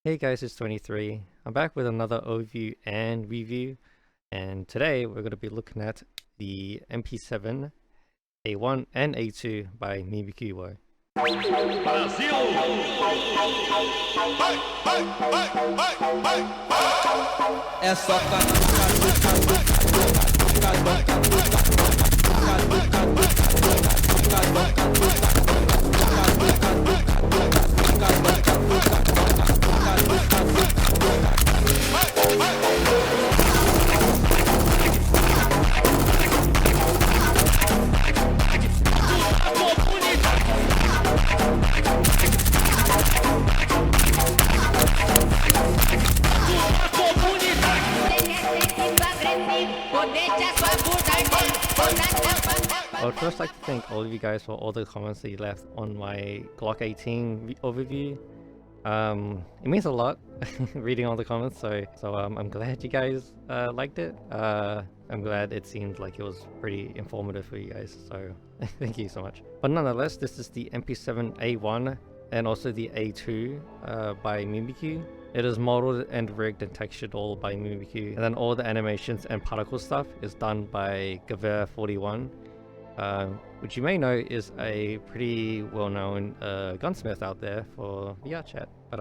Hey guys, it's 23. I'm back with another overview and review, and today we're going to be looking at the MP7A1 and A2 by Mimikyu. I would first like to thank all of you guys for all the comments that you left on my Glock 18 overview. It means a lot reading all the comments, so I'm glad you guys liked it. I'm glad it seemed like it was pretty informative for you guys, so thank you so much. But nonetheless, this is the MP7A1 and also the A2 by Mimikyu. It is modeled and rigged and textured all by Mimikyu, and then all the animations and particle stuff is done by VRCHAT, which you may know is a pretty well-known gunsmith out there for VRCHAT. But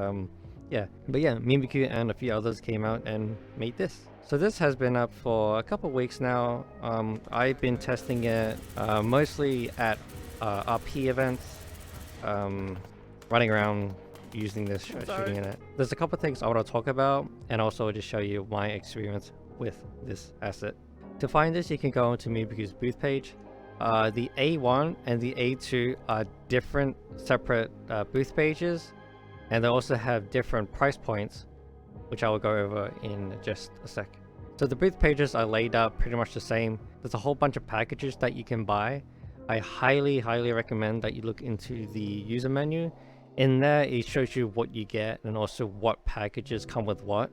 yeah, Mimikyu and a few others came out and made this. So this has been up for a couple weeks now. I've been testing it mostly at RP events, running around using this, shooting in it. There's a couple things I want to talk about, and also just show you my experience with this asset. To find this, you can go onto Mimikyu's booth page. The A1 and the A2 are different, separate booth pages, and they also have different price points, which I will go over in just a sec. So the booth pages are laid out pretty much the same. There's a whole bunch of packages that you can buy. I highly recommend that you look into the user menu. In there, it shows you what you get and also what packages come with what.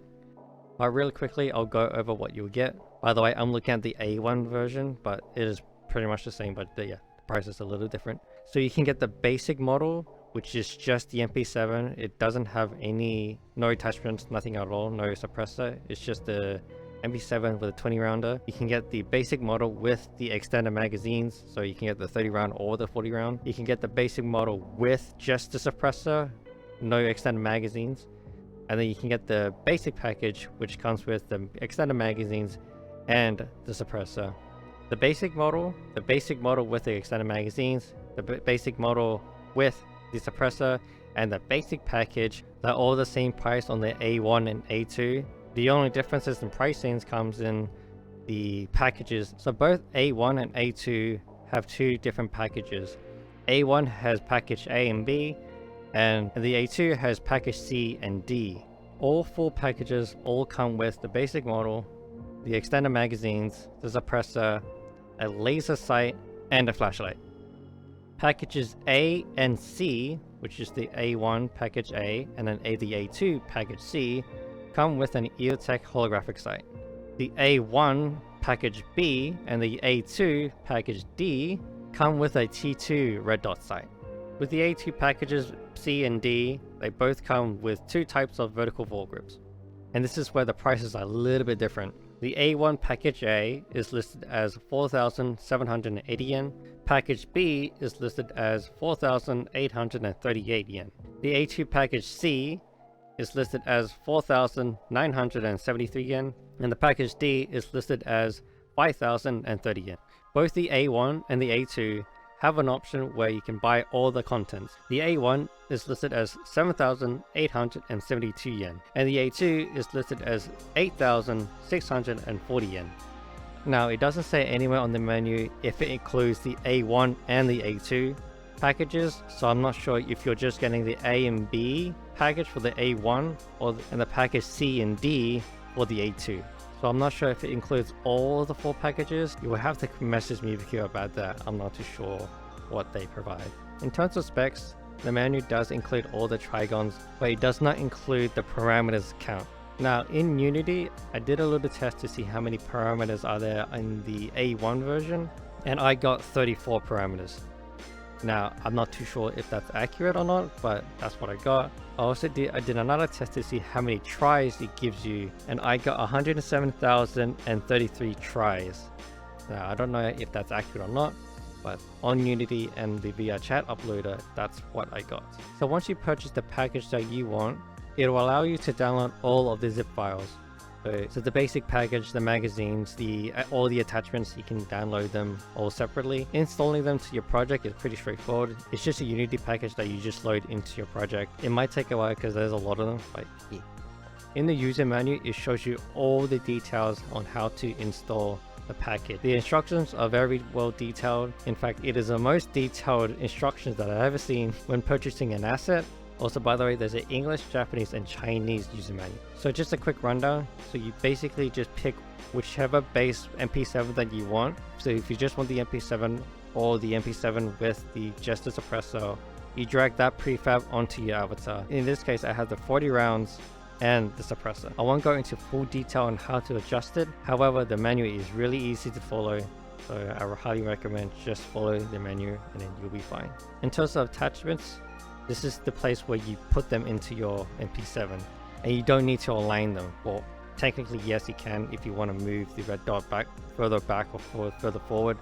But really quickly, I'll go over what you'll get. By the way, I'm looking at the A1 version, but it is pretty much the same, but the price is a little different. So you can get the basic model, which is just the MP7. It doesn't have no attachments, nothing at all, no suppressor. It's just the MP7 with a 20 rounder. You can get the basic model with the extended magazines, so you can get the 30 round or the 40 round. You can get the basic model with just the suppressor, no extended magazines. And then you can get the basic package, which comes with the extended magazines and the suppressor. The basic model with the extended magazines, the basic model with the suppressor, and the basic package, they're all the same price on the A1 and A2. The only differences in pricings comes in the packages. So both A1 and A2 have two different packages. A1 has package A and B, and the A2 has package C and D. All four packages all come with the basic model, the extended magazines, the suppressor, a laser sight, and a flashlight. Packages A and C, which is the A1 package A and then the A2 package C, come with an EOTech holographic sight. The A1 package B and the A2 package D come with a T2 red dot sight. With the A2 packages C and D, they both come with two types of vertical foregrips. And this is where the prices are a little bit different. The A1 package A is listed as 4,780 yen. Package B is listed as 4,838 yen. The A2 package C is listed as 4,973 yen, and the package D is listed as 5,030 yen. Both the A1 and the A2 have an option where you can buy all the contents. The A1 is listed as 7,872 yen, and the A2 is listed as 8,640 yen. Now, it doesn't say anywhere on the menu if it includes the A1 and the A2 packages, so I'm not sure if you're just getting the A and B package for the A1 and the package C and D for the A2. So I'm not sure if it includes all of the four packages. You will have to message me about that. I'm not too sure what they provide. In terms of specs, the menu does include all the trigons, but it does not include the parameters count. Now in Unity, I did a little test to see how many parameters are there in the A1 version, and I got 34 parameters. Now, I'm not too sure if that's accurate or not, but that's what I got. I did another test to see how many tries it gives you, and I got 107,033 tries. Now, I don't know if that's accurate or not, but on Unity and the VRCHAT uploader, that's what I got. So once you purchase the package that you want, it will allow you to download all of the zip files. So the basic package, the magazines, all the attachments, you can download them all separately. Installing them to your project is pretty straightforward. It's just a Unity package that you just load into your project. It might take a while because there's a lot of them, but yeah. In the user manual, it shows you all the details on how to install the package. The instructions are very well detailed. In fact, it is the most detailed instructions that I've ever seen when purchasing an asset. Also, by the way, there's an English, Japanese, and Chinese user manual. So just a quick rundown. So you basically just pick whichever base MP7 that you want. So if you just want the MP7 or the MP7 with the Jester suppressor, you drag that prefab onto your avatar. In this case, I have the 40 rounds and the suppressor. I won't go into full detail on how to adjust it. However, the manual is really easy to follow. So I would highly recommend just follow the menu and then you'll be fine. In terms of attachments, this is the place where you put them into your MP7, and you don't need to align them. Well, technically yes you can if you want to move the red dot further back or further forward,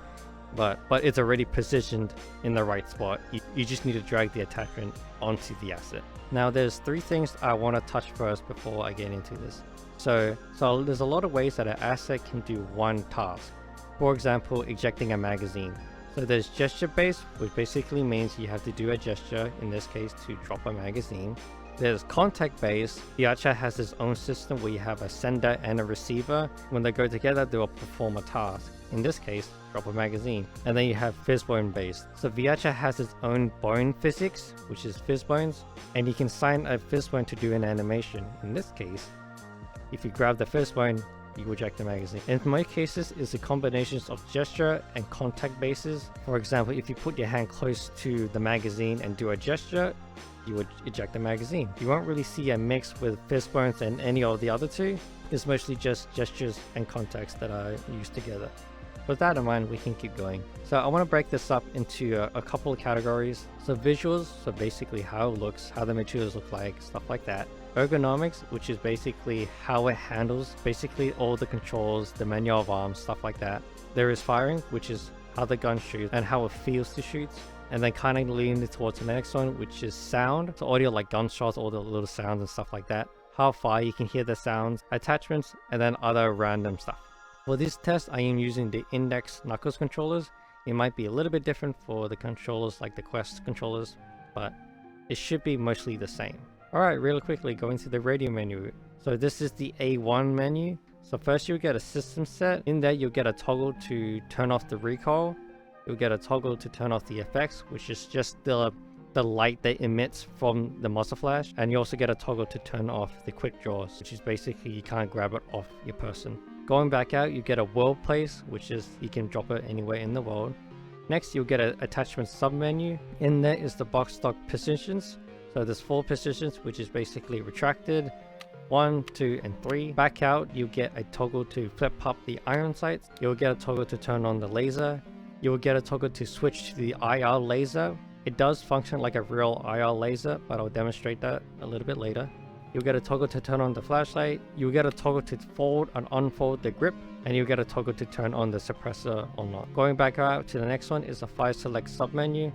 but it's already positioned in the right spot. You just need to drag the attachment onto the asset. Now there's three things I want to touch first before I get into this. So there's a lot of ways that an asset can do one task. For example, ejecting a magazine. So there's gesture based, which basically means you have to do a gesture, in this case to drop a magazine. There's contact based. VRCHAT has its own system where you have a sender and a receiver. When they go together, they will perform a task. In this case, drop a magazine. And then you have fizzbone based. So VRCHAT has its own bone physics, which is fizzbones, and you can sign a fizzbone to do an animation. In this case, if you grab the fizzbone, you eject the magazine. In most cases, it's a combination of gesture and contact bases. For example, if you put your hand close to the magazine and do a gesture, you would eject the magazine. You won't really see a mix with fizzbones and any of the other two. It's mostly just gestures and contacts that are used together. With that in mind, we can keep going. So I want to break this up into a couple of categories. So visuals, so basically how it looks, how the materials look like, stuff like that. Ergonomics, which is basically how it handles basically all the controls, the menu of arms, stuff like that. There is firing, which is how the gun shoots and how it feels to shoot. And then kind of leaning towards the next one, which is sound. So audio like gunshots, all the little sounds and stuff like that. How far you can hear the sounds, attachments, and then other random stuff. For this test, I am using the Index Knuckles controllers. It might be a little bit different for the controllers like the Quest controllers, but it should be mostly the same. Alright, really quickly going to the radio menu. So this is the A1 menu. So first you'll get a system set. In there you'll get a toggle to turn off the recoil. You'll get a toggle to turn off the effects, which is just the light that emits from the muzzle flash. And you also get a toggle to turn off the quick draws, which is basically you can't grab it off your person. Going back out, you get a world place, which is you can drop it anywhere in the world. Next, you'll get an attachment submenu. In there is the box stock positions. So there's 4 positions, which is basically retracted, 1, 2, and 3. Back out, you get a toggle to flip up the iron sights. You'll get a toggle to turn on the laser. You will get a toggle to switch to the IR laser. It does function like a real IR laser, but I'll demonstrate that a little bit later. You'll get a toggle to turn on the flashlight. You'll get a toggle to fold and unfold the grip. And you'll get a toggle to turn on the suppressor or not. Going back out to the next one is the fire select submenu.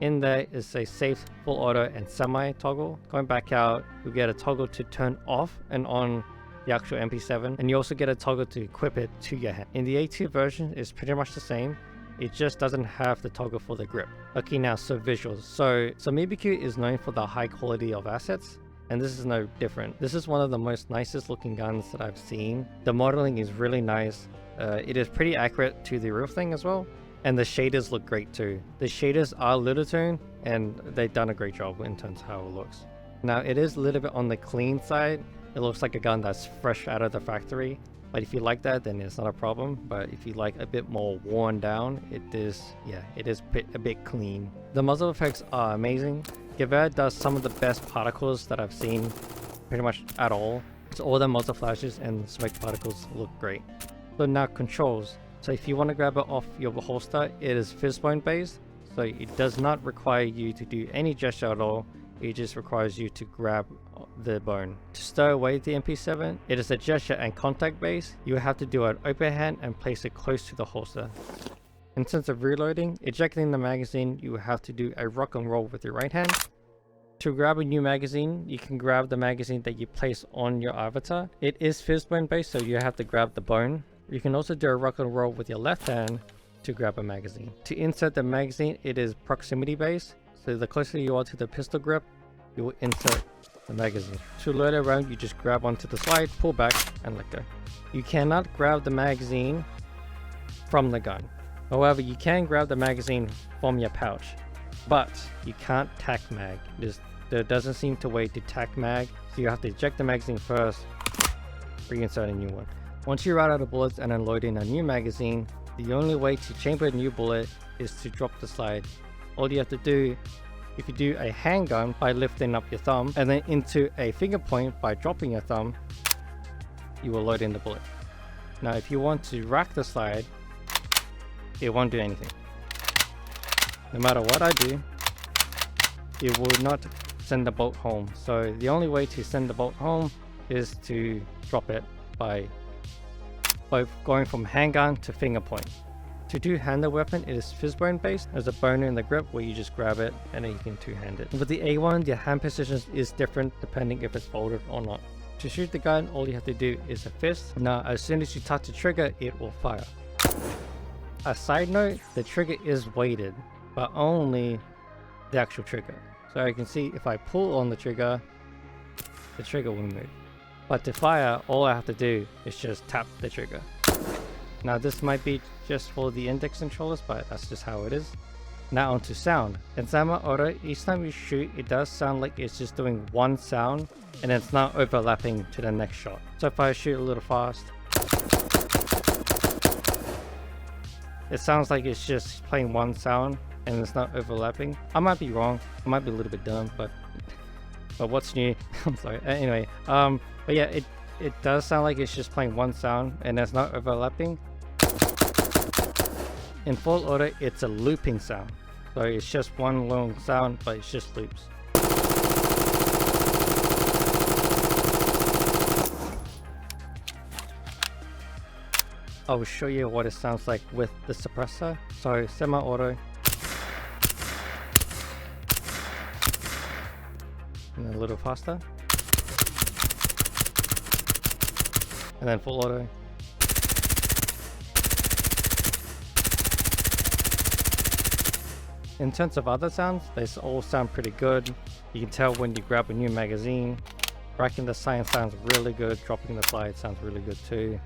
In there is a safe, full auto, and semi toggle. Going back out, you'll get a toggle to turn off and on the actual MP7. And you also get a toggle to equip it to your hand. In the A2 version, it's pretty much the same. It just doesn't have the toggle for the grip. Okay, now, so visuals. So MeeBQ is known for the high quality of assets. And this is no different. This is one of the most nicest looking guns that I've seen. The modeling is really nice. It is pretty accurate to the real thing as well. And the shaders look great too. The shaders are little tone and they've done a great job in terms of how it looks. Now it is a little bit on the clean side. It looks like a gun that's fresh out of the factory. But if you like that, then it's not a problem. But if you like a bit more worn down, it is a bit clean. The muzzle effects are amazing. Gewehr does some of the best particles that I've seen pretty much at all. So all the muzzle flashes and smoke particles look great. So now controls. So if you want to grab it off your holster, it is fizzbone based. so it does not require you to do any gesture at all. It just requires you to grab the bone. To stow away the MP7, it is a gesture and contact base. You have to do an open hand and place it close to the holster. In terms of reloading, ejecting the magazine, you have to do a rock and roll with your right hand. To grab a new magazine, you can grab the magazine that you place on your avatar. It is fishbone based, so you have to grab the bone. You can also do a rock and roll with your left hand to grab a magazine. To insert the magazine, it is proximity based, so the closer you are to the pistol grip, you will insert the magazine. To load it around, you just grab onto the slide, pull back, and let go. You cannot grab the magazine from the gun. However, you can grab the magazine from your pouch, but you can't tack mag. There doesn't seem to wait to tack mag, so you have to eject the magazine first, reinsert a new one. Once you run out of bullets and unload in a new magazine, the only way to chamber a new bullet is to drop the slide. All you have to do, you could do a handgun by lifting up your thumb, and then into a finger point by dropping your thumb, you will load in the bullet. Now if you want to rack the slide, it won't do anything. No matter what I do, it will not send the bolt home. So the only way to send the bolt home is to drop it by going from handgun to finger point. To two-hand the weapon, it is fishbone based. There's a bone in the grip where you just grab it and then you can two-hand it. With the A1, your hand position is different depending if it's folded or not. To shoot the gun, all you have to do is a fist. Now as soon as you touch the trigger, it will fire. A side note, the trigger is weighted, but only the actual trigger. So you can see if I pull on the trigger will move. But to fire, all I have to do is just tap the trigger. Now this might be just for the index controllers, but that's just how it is. Now onto sound. In semi-auto, each time you shoot, it does sound like it's just doing one sound, and it's not overlapping to the next shot. So if I shoot a little fast, it sounds like it's just playing one sound, and it's not overlapping. I might be wrong, I might be a little bit dumb, but what's new? I'm sorry. Anyway, but yeah, it does sound like it's just playing one sound and it's not overlapping. In full auto, it's a looping sound, so it's just one long sound, but it just loops. I will show you what it sounds like with the suppressor. So semi-auto, and a little faster, and then full auto. In terms of other sounds, they all sound pretty good. You can tell when you grab a new magazine. Racking the sight sounds really good, dropping the slide sounds really good too.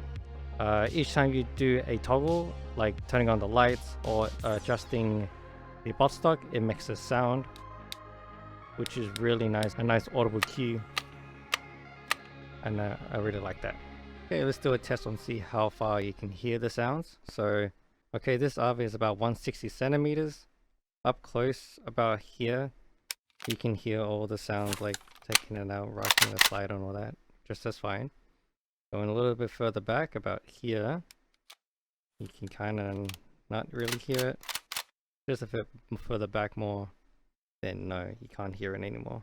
Each time you do a toggle, like turning on the lights or adjusting the buttstock, it makes a sound, which is really nice, a nice audible cue, and I really like that. Okay, let's do a test and see how far you can hear the sounds. So, okay, this RV is about 160 centimeters. Up close, about here, you can hear all the sounds, like taking it out, rocking the slide and all that, just as fine. Going a little bit further back, about here, you can kind of not really hear it. Just a bit further back more, then no, you can't hear it anymore.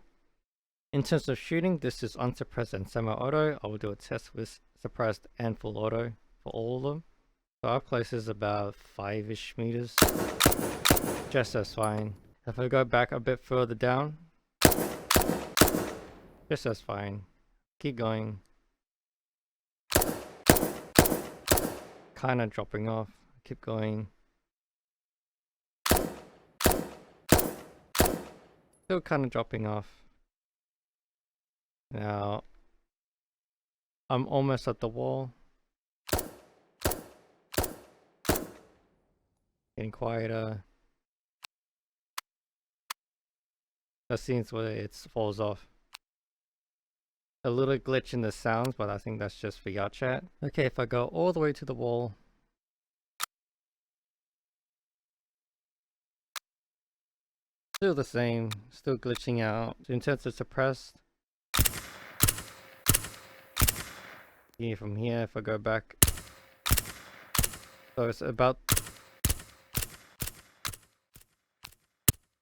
In terms of shooting, this is unsuppressed and semi-auto. I will do a test with suppressed and full auto for all of them. So up close is about 5-ish meters, just as fine. If I go back a bit further down, just as fine. Keep going. Kind of dropping off. Keep going. Still kind of dropping off. Now, I'm almost at the wall. Getting quieter. That seems where it falls off. A little glitch in the sounds, but I think that's just VRCHAT. Okay, if I go all the way to the wall, still the same, still glitching out. So in terms of suppressed, here from here, if I go back, so it's about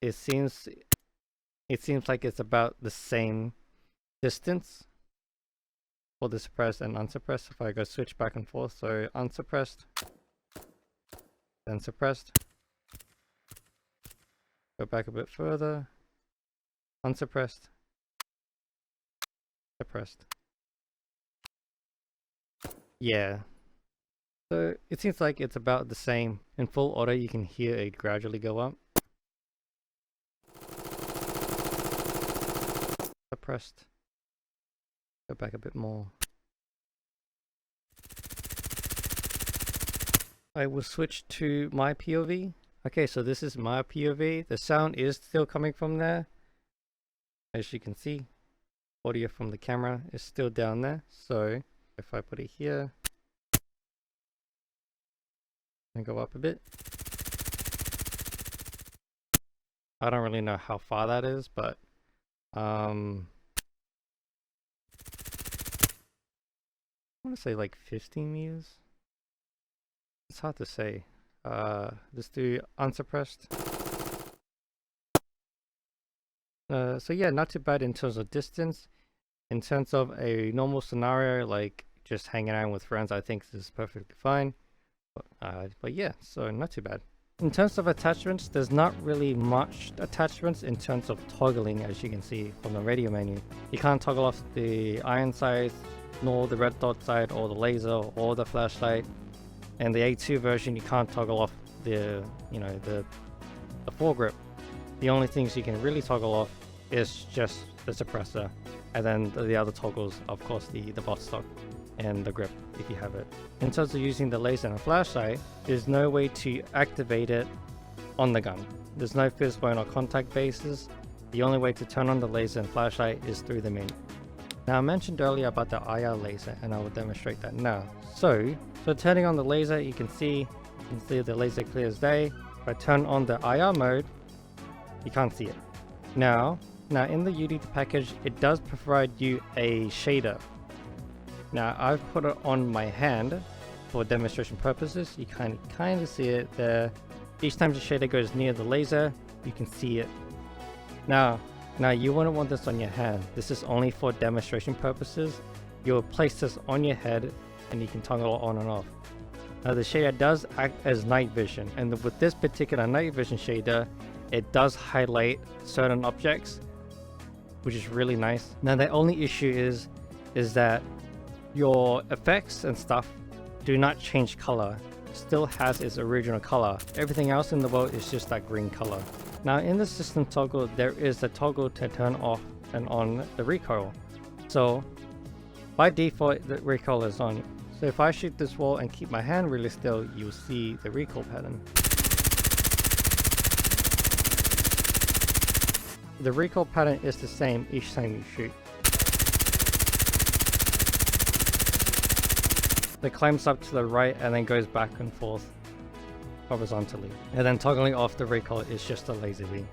it seems like it's about the same distance for the suppressed and unsuppressed. If I go switch back and forth, so unsuppressed, then suppressed, go back a bit further, unsuppressed, suppressed. Yeah. So it seems like it's about the same. In full auto, you can hear it gradually go up. Suppressed. Go back a bit more. I will switch to my POV. Okay, so this is my POV. The sound is still coming from there. As you can see, audio from the camera is still down there. So if I put it here and go up a bit, I don't really know how far that is, but I want to say like 15 meters. It's hard to say. Let's do unsuppressed. So yeah, not too bad in terms of distance. In terms of a normal scenario, like just hanging out with friends, I think this is perfectly fine. But yeah, so not too bad. In terms of attachments, there's not really much attachments in terms of toggling, as you can see from the radio menu. You can't toggle off the iron sights, nor the red dot sight, or the laser, or the flashlight. And the A2 version, you can't toggle off the foregrip. The only things you can really toggle off is just the suppressor, and then the other toggles, of course, the butt stock and the grip if you have it. In terms of using the laser and a flashlight, there's no way to activate it on the gun. There's no fishbone or contact bases. The only way to turn on the laser and flashlight is through the menu. Now I mentioned earlier about the IR laser, and I will demonstrate that now. So turning on the laser, you can see the laser clear as day. If I turn on the IR mode, you can't see it. Now in the UD package, it does provide you a shader. Now I've put it on my hand for demonstration purposes. You can kind of see it there. Each time the shader goes near the laser, you can see it. Now you wouldn't want this on your hand. This is only for demonstration purposes. You'll place this on your head and you can toggle it on and off. Now the shader does act as night vision, and with this particular night vision shader, it does highlight certain objects, which is really nice. Now the only issue is that your effects and stuff do not change color. It still has its original color. Everything else in the world is just that green color. Now in the system toggle, there is a toggle to turn off and on the recoil. So by default, the recoil is on. So if I shoot this wall and keep my hand really still, you'll see the recoil pattern. The recoil pattern is the same each time you shoot. It climbs up to the right and then goes back and forth horizontally. And then toggling off the recoil is just a laser beam.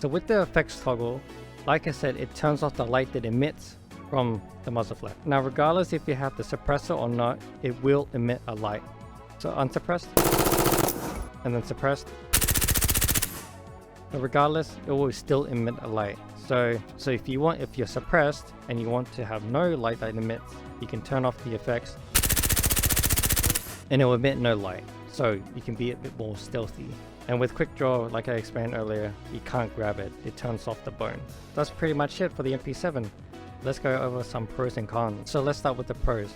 So with the effects toggle, like I said, it turns off the light that emits from the muzzle flap. Now regardless if you have the suppressor or not, it will emit a light. So unsuppressed, and then suppressed. But regardless, it will still emit a light. So if you're suppressed and you want to have no light that emits, you can turn off the effects and it will emit no light. So you can be a bit more stealthy. And with quick draw, like I explained earlier, you can't grab it. It turns off the bone. That's pretty much it for the MP7. Let's go over some pros and cons. So let's start with the pros.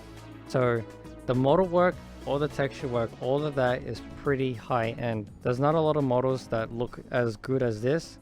So the model work, all the texture work, all of that is pretty high end. There's not a lot of models that look as good as this.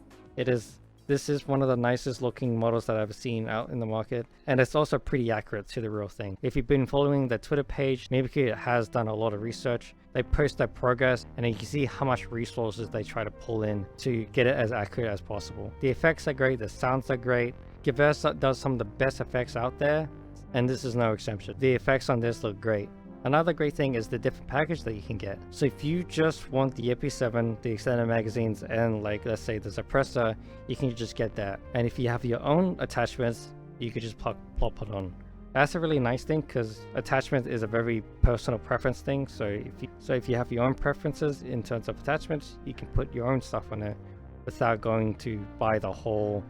This is one of the nicest looking models that I've seen out in the market, and it's also pretty accurate to the real thing. If you've been following the Twitter page, Navykit has done a lot of research. They post their progress and you can see how much resources they try to pull in to get it as accurate as possible. The effects are great, the sounds are great. Geversa does some of the best effects out there, and this is no exception. The effects on this look great. Another great thing is the different package that you can get. So if you just want the MP7, the extended magazines, and like let's say the suppressor, you can just get that. And if you have your own attachments, you could just plop it on. That's a really nice thing because attachment is a very personal preference thing. So if you have your own preferences in terms of attachments, you can put your own stuff on it without going to buy the whole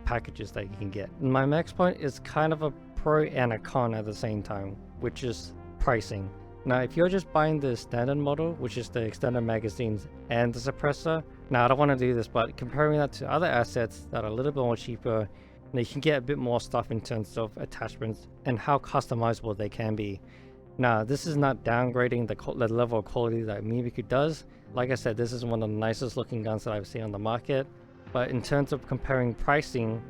packages that you can get. My next point is kind of a pro and a con at the same time, which is pricing. Now, if you're just buying the standard model, which is the extended magazines and the suppressor, now I don't want to do this, but comparing that to other assets that are a little bit more cheaper, you can get a bit more stuff in terms of attachments and how customizable they can be. Now, this is not downgrading the level of quality that Mimiku does. Like I said, this is one of the nicest looking guns that I've seen on the market. But in terms of comparing pricing,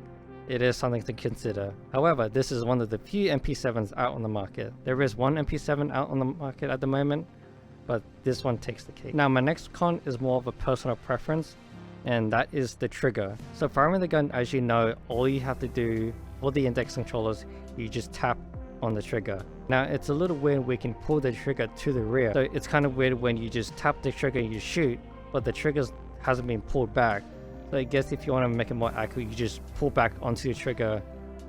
it is something to consider. However, this is one of the few MP7s out on the market. There is one MP7 out on the market at the moment, but this one takes the cake. Now, my next con is more of a personal preference, and that is the trigger. So firing the gun, as you know, all you have to do for the index controllers, you just tap on the trigger. Now, it's a little weird we can pull the trigger to the rear. So it's kind of weird when you just tap the trigger and you shoot, but the trigger hasn't been pulled back. So I guess if you want to make it more accurate, you just pull back onto the trigger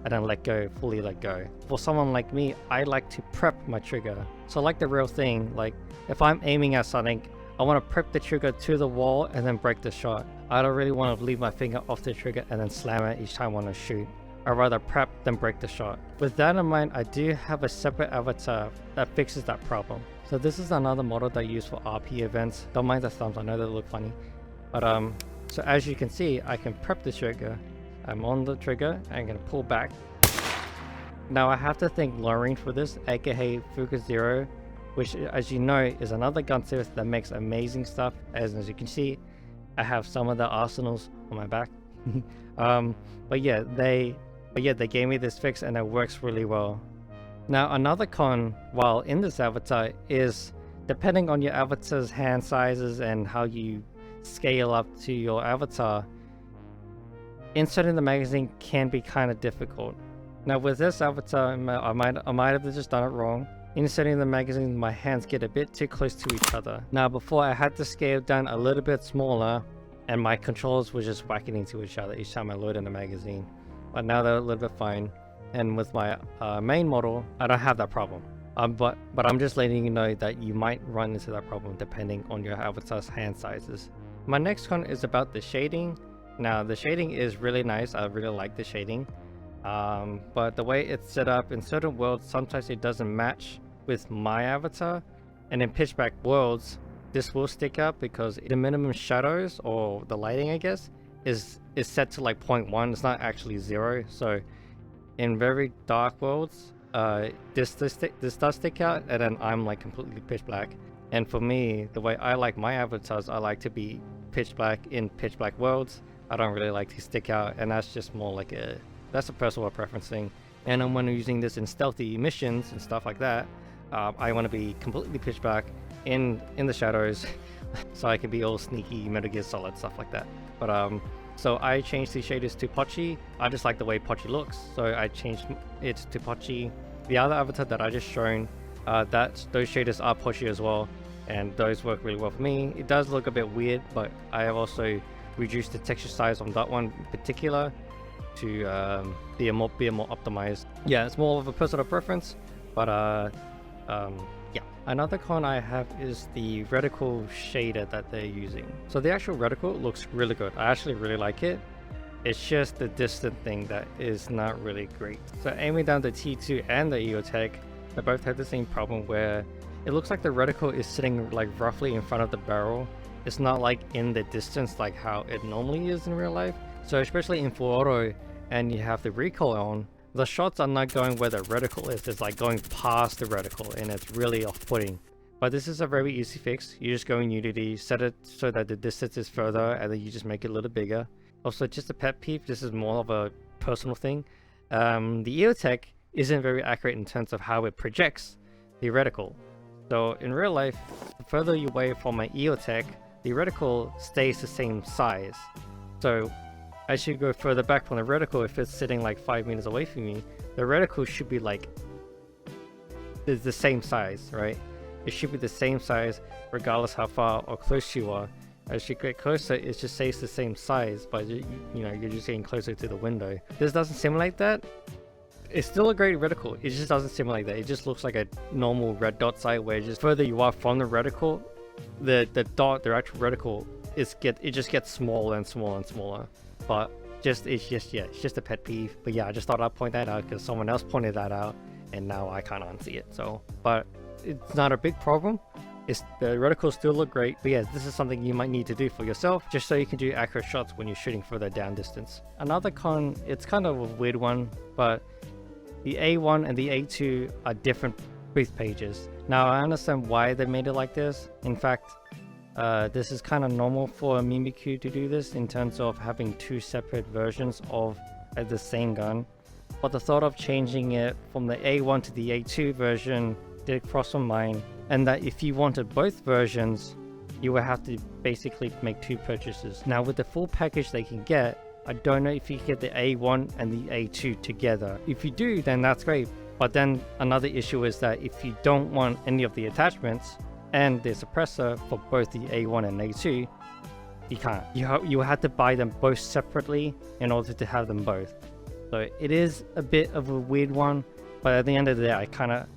and then let go, fully let go. For someone like me, I like to prep my trigger. So like the real thing, like if I'm aiming at something, I want to prep the trigger to the wall and then break the shot. I don't really want to leave my finger off the trigger and then slam it each time I want to shoot. I'd rather prep than break the shot. With that in mind, I do have a separate avatar that fixes that problem. So this is another model that I use for RP events. Don't mind the thumbs, I know they look funny. But so as you can see, I can prep the trigger. I'm on the trigger, I'm gonna pull back. Now I have to thank Lorraine for this, aka Fuka Zero, which, as you know, is another gun series that makes amazing stuff. As you can see, I have some of the arsenals on my back. But yeah, they gave me this fix and it works really well. Now another con while in this avatar is, depending on your avatar's hand sizes and how you scale up to your avatar, inserting the magazine can be kind of difficult. Now with this avatar, I might have just done it wrong. Inserting the magazine, my hands get a bit too close to each other. Now before, I had to scale down a little bit smaller and my controls were just whacking into each other each time I load in the magazine. But now they're a little bit fine. And with my main model, I don't have that problem. But I'm just letting you know that you might run into that problem depending on your avatar's hand sizes. My next con is about the shading. Now the shading is really nice, I really like the shading. But the way it's set up in certain worlds, sometimes it doesn't match with my avatar. And in pitch black worlds, this will stick up because the minimum shadows, or the lighting I guess, is set to like 0.1. It's not actually 0. So in very dark worlds, this does stick out, and then I'm like completely pitch black. And for me, the way I like my avatars, I like to be pitch black in pitch black worlds. I don't really like to stick out, and that's just more like that's a personal preference thing. And then when I'm using this in stealthy missions and stuff like that, I want to be completely pitch black in the shadows so I can be all sneaky, Metal Gear Solid, stuff like that. But so I changed the shaders to Pochi. I just like the way Pochi looks, so I changed it to Pochi. The other avatar that I just shown, those shaders are Pochi as well, and those work really well for me. It does look a bit weird, but I have also reduced the texture size on that one in particular to be a more optimized. Yeah, it's more of a personal preference, but yeah. Another con I have is the reticle shader that they're using. So the actual reticle looks really good. I actually really like it. It's just the distant thing that is not really great. So aiming down the T2 and the EOTech, they both have the same problem where it looks like the reticle is sitting like roughly in front of the barrel. It's not like in the distance like how it normally is in real life. So especially in full auto and you have the recoil on, the shots are not going where the reticle is. It's like going past the reticle, and it's really off-putting. But this is a very easy fix. You just go in Unity, set it so that the distance is further, and then you just make it a little bigger. Also, just a pet peeve, this is more of a personal thing. The EOTech isn't very accurate in terms of how it projects the reticle. So in real life, the further you away from my EOTech, the reticle stays the same size. So as you go further back from the reticle, if it's sitting like 5 meters away from me, the reticle should be like the same size, right? It should be the same size regardless how far or close you are. As you get closer, it just stays the same size, but you're just getting closer to the window. This doesn't simulate that, it's still a great reticle. It just doesn't seem like that. It just looks like a normal red dot sight where just further you are from the reticle, the actual reticle it just gets smaller and smaller and smaller. But it's just a pet peeve. But yeah, I just thought I'd point that out because someone else pointed that out, and now I can't unsee it. So, but it's not a big problem. The reticles still look great, but yeah, this is something you might need to do for yourself, just so you can do accurate shots when you're shooting further down distance. Another con, it's kind of a weird one, but the A1 and the A2 are different booth pages. Now, I understand why they made it like this. In fact, this is kind of normal for a Mimikyu to do this in terms of having two separate versions of the same gun. But the thought of changing it from the A1 to the A2 version did cross my mind, and that if you wanted both versions, you would have to basically make two purchases. Now, with the full package they can get, I don't know if you can get the A1 and the A2 together. If you do, then that's great. But then another issue is that if you don't want any of the attachments and the suppressor for both the A1 and A2, you can't. You have to buy them both separately in order to have them both. So it is a bit of a weird one, but at the end of the day, I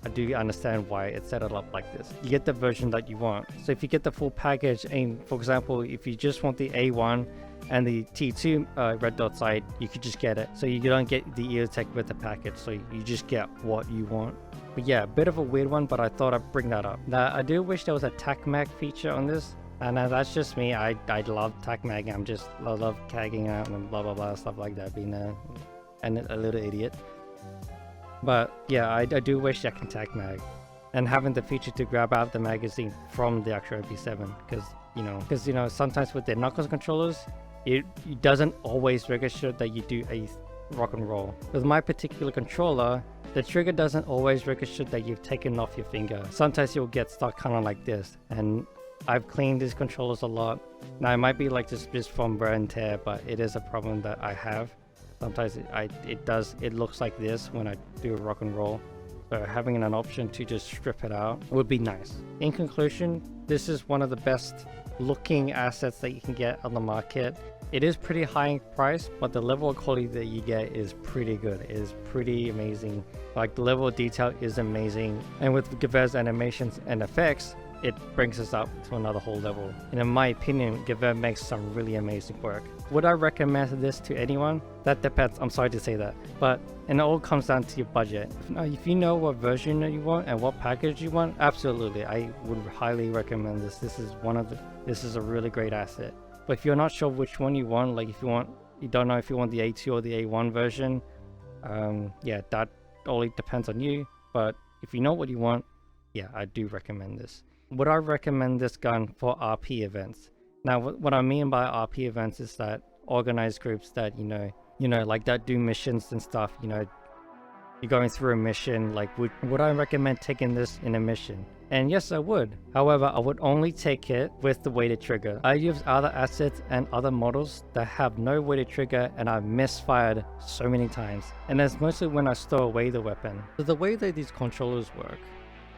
do understand why it's set it up like this. You get the version that you want. So if you get the full package, and for example, if you just want the A1 and the T2 red dot sight, you could just get it. So you don't get the EOTech with the package, so you just get what you want. But yeah, a bit of a weird one, but I thought I'd bring that up. Now, I do wish there was a TAC mag feature on this, and that's just me. I love TAC mag. I love tagging out and blah blah blah, stuff like that, being a little idiot. But yeah, I do wish I can TAC mag, and having the feature to grab out the magazine from the actual MP7, because you know sometimes with the knuckles controllers, it doesn't always register that you do a rock and roll. With my particular controller, the trigger doesn't always register that you've taken off your finger. Sometimes you'll get stuck kind of like this, and I've cleaned these controllers a lot. Now it might be like just from wear and tear, but it is a problem that I have. Sometimes it looks like this when I do a rock and roll. So having an option to just strip it out would be nice. In conclusion, this is one of the best looking assets that you can get on the market. It is pretty high in price, but the level of quality that you get is pretty good. It is pretty amazing. Like, the level of detail is amazing. And with Gewehr's animations and effects, it brings us up to another whole level. And in my opinion, Gewehr makes some really amazing work. Would I recommend this to anyone? That depends. I'm sorry to say that. But it all comes down to your budget. If you know what version you want and what package you want, absolutely, I would highly recommend this. This is a really great asset. But if you're not sure which one you want, like you don't know if you want the A2 or the A1 version, yeah, that only depends on you. But if you know what you want, yeah, I do recommend this. Would I recommend this gun for RP events? Now, what I mean by RP events is that organized groups that, you know, like that do missions and stuff, you're going through a mission, like would I recommend taking this in a mission? And yes, I would. However, I would only take it with the weighted trigger. I use other assets and other models that have no weighted trigger, and I've misfired so many times. And that's mostly when I store away the weapon. So the way that these controllers work,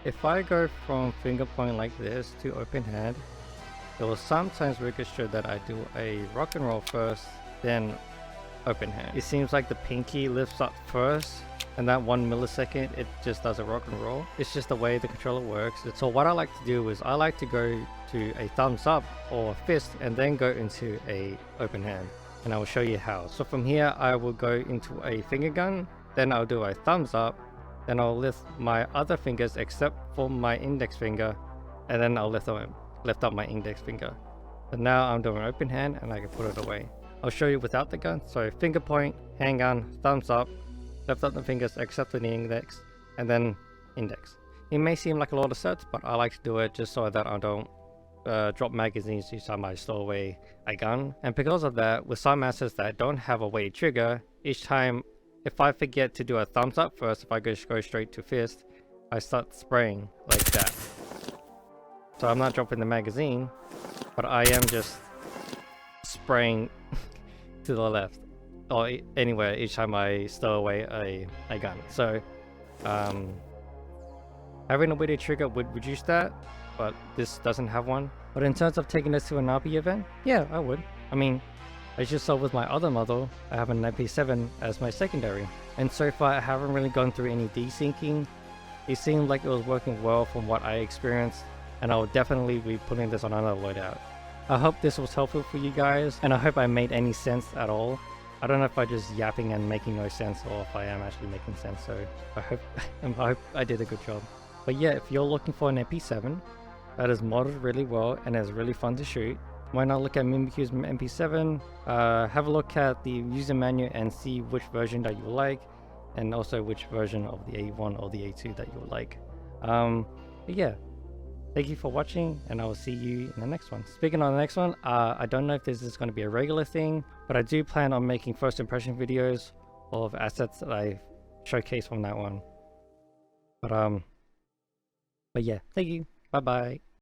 if I go from finger point like this to open hand, it will sometimes register that I do a rock and roll first, then open hand. It seems like the pinky lifts up first, and that 1 millisecond it just does a rock and roll. It's just the way the controller works. So what I like to do is I like to go to a thumbs up or a fist and then go into a open hand, and I will show you how. So from here I will go into a finger gun, then I'll do a thumbs up, then I'll lift my other fingers except for my index finger, and then I'll lift up my index finger. So now I'm doing open hand and I can put it away. I'll show you without the gun. So finger point, handgun, thumbs up, lift up the fingers except for the index, and then index. It may seem like a lot of sets, but I like to do it just so that I don't drop magazines each time I store away a gun. And because of that, with some assets that don't have a weighted trigger, each time if I forget to do a thumbs up first, if I go straight to fist, I start spraying like that. So I'm not dropping the magazine, but I am just spraying to the left or anywhere each time I stow away a gun. So having a weighted trigger would reduce that, but this doesn't have one. But in terms of taking this to an RP event, yeah, I would. I mean, As you saw with my other model, I have an MP7 as my secondary, and so far I haven't really gone through any desyncing. It seemed like it was working well from what I experienced, and I will definitely be putting this on another loadout. I hope this was helpful for you guys, and I hope I made any sense at all. I don't know if I'm just yapping and making no sense, or if I am actually making sense, so I hope I did a good job. But yeah, if you're looking for an MP7 that is modded really well and is really fun to shoot, why not look at Mimikyu's MP7, have a look at the user manual and see which version that you like, and also which version of the A1 or the A2 that you would like. But yeah, thank you for watching, and I will see you in the next one. Speaking of the next one, I don't know if this is going to be a regular thing, but I do plan on making first impression videos of assets that I showcase from that one. But yeah, thank you. Bye bye.